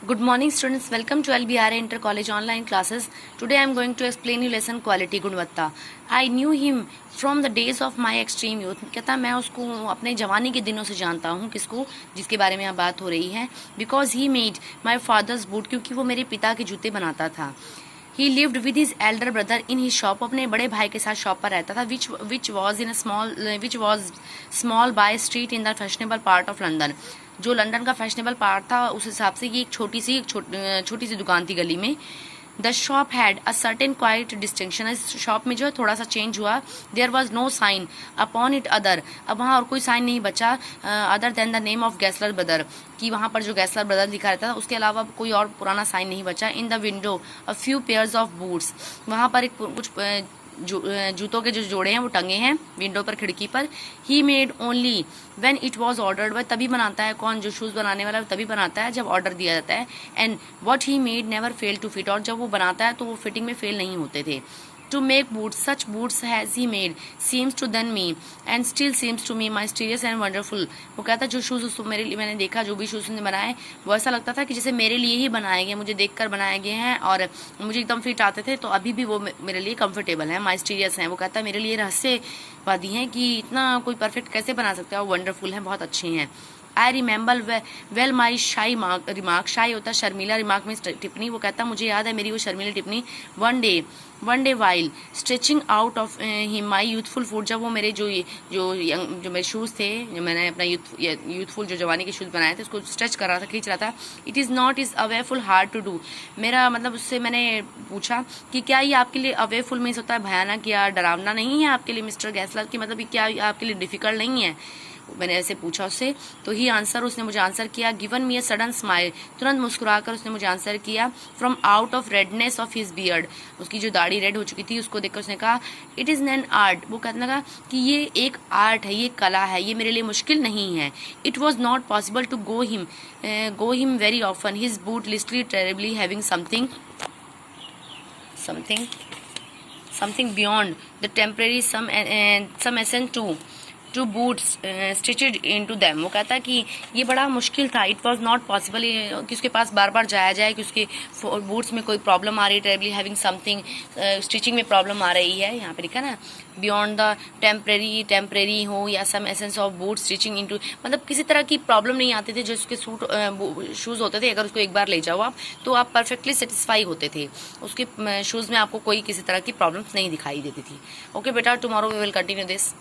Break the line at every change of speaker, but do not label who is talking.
Good morning students, welcome to LBRA Inter College online classes. Today I am going to explain you lesson quality गुणवत्ता. I knew him from the days of my extreme youth. कहता मैं उसको अपने जवानी के दिनों से जानता हूँ, किसको, जिसके बारे में यहाँ बात हो रही है. Because he made my father's boot, क्योंकि वो मेरे पिता के जूते बनाता था. He lived with his elder brother in his shop. अपने बड़े भाई के साथ शॉप पर रहता था. Which was small by street in the fashionable part of London. जो लंदन का फैशनेबल पार्ट था उस हिसाब से ये एक छोटी सी दुकान थी गली में. The shop had a certain quite distinction. इस शॉप में जो है थोड़ा सा चेंज हुआ. There was no sign upon it other. अब वहाँ और कोई साइन नहीं बचा other than the name of Gessler brother, कि वहाँ पर जो गैसलर ब्रदर लिखा रहता था उसके अलावा कोई और पुराना साइन नहीं बचा. In the window a few pairs of boots. वहाँ पर एक कुछ जूतों के जो जोड़े हैं वो टंगे हैं विंडो पर, खिड़की पर. He made only when it was ordered. वह तभी बनाता है, कौन, जो शूज बनाने वाला तभी बनाता है जब ऑर्डर दिया जाता है. And what he made never fail to fit. और जब वो बनाता है तो वो फिटिंग में फेल नहीं होते थे. To make boots, such boots has he made, seems to then me, and still seems to me mysterious and wonderful. वो कहता जो शूज उसको मेरे लिए मैंने देखा, जो भी शूज उसने बनाए वो ऐसा लगता था कि जैसे मेरे लिए ही बनाए गए, मुझे देखकर बनाए गए हैं और मुझे एकदम फिट आते थे. तो अभी भी वो मेरे लिए कंफर्टेबल है, माइस्टीरियस हैं. वो कहता है मेरे लिए रहस्यवादी हैं कि इतना कोई परफेक्ट कैसे बना सकते हैं, वो वंडरफुल हैं, बहुत अच्छे हैं. आई रिमेंबर वेल माई शाई रिमार्क. शाई होता है शर्मीला, रिमार्क में टिप्पणी. वो कहता मुझे याद है मेरी वो शर्मीली टिप्पणी. One day while stretching out of him my youthful food. जब वो मेरे जो मेरे शूज़ थे, जो मैंने अपना यूथफुल जो जवानी के शूज़ बनाए थे उसको स्ट्रेच कर रहा था, खींच रहा था. It is not is awful hard to do. मेरा मतलब उससे मैंने पूछा कि क्या ये आपके लिए अवेफुल मीन्स होता है भयानक या डरावना नहीं है आपके लिए मिस्टर गैसलर, की मतलब क्या आपके लिए डिफिकल्ट नहीं है. मैंने ऐसे पूछा उससे. तो ही आंसर, उसने मुझे आंसर किया. Given me a sudden smile. तुरंत मुस्कुराकर उसने मुझे आंसर किया. From out of redness of his beard. उसकी जो दाढ़ी रेड हो चुकी थी उसको देखकर उसने कहा इट इज़ एन आर्ट. वो कहने लगा कि ये एक आर्ट है, ये कला है, ये मेरे लिए मुश्किल नहीं है. It was not possible to go him very often. His boot lastly terribly having something beyond the temporary some essence to boots stitched into them. वो कहता है कि ये बड़ा मुश्किल था. इट वॉज नॉट पॉसिबल कि उसके पास बार बार जाया जाए कि उसके बूट्स में कोई प्रॉब्लम आ रही है, टेरेबली हैविंग समथिंग, स्टिचिंग में प्रॉब्लम आ रही है. यहाँ पे लिखा ना बियॉन्ड द टेम्परेरी हो या some essence of boot stitching into, मतलब किसी तरह की प्रॉब्लम नहीं आती थी. जो उसके शूज़ होते थे, अगर उसको एक बार ले जाओ आप तो आप परफेक्टली सेटिस्फाई होते थे. उसके शूज़ में आपको कोई किसी तरह की प्रॉब्लम नहीं दिखाई देती थी. ओके बेटा, tomorrow we will continue this.